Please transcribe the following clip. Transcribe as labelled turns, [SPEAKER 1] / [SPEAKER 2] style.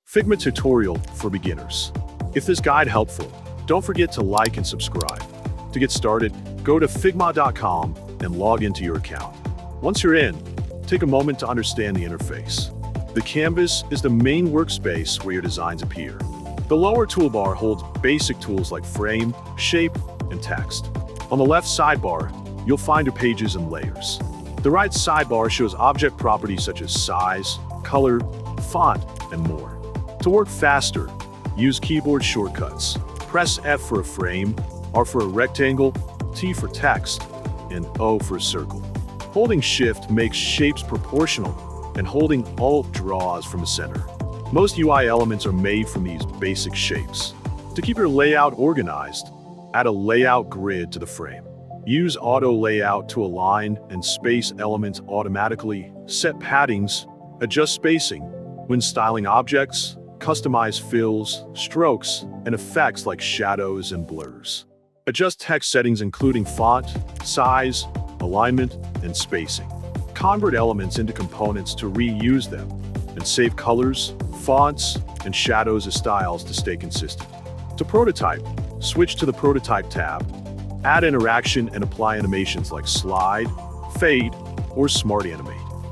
[SPEAKER 1] Figma Tutorial for Beginners. If this guide helpful, don't forget to like and subscribe. To get started, go to figma.com and log into your account. Once you're in, take a moment to understand the interface. The canvas is the main workspace where your designs appear. The lower toolbar holds basic tools like frame, shape, and text. On the left sidebar, you'll find your pages and layers. The right sidebar shows object properties such as size, color, font, and more. To work faster, use keyboard shortcuts. Press F for a frame, R for a rectangle, T for text, and O for a circle. Holding Shift makes shapes proportional, and holding Alt draws from the center. Most UI elements are made from these basic shapes. To keep your layout organized, add a layout grid to the frame. Use Auto Layout to align and space elements automatically, set paddings, adjust spacing. When styling objects, customize fills, strokes, and effects like shadows and blurs. Adjust text settings including font, size, alignment, and spacing. Convert elements into components to reuse them, and save colors, fonts, and shadows as styles to stay consistent. To prototype, switch to the Prototype tab. Add interaction and apply animations like slide, fade, or smart animate.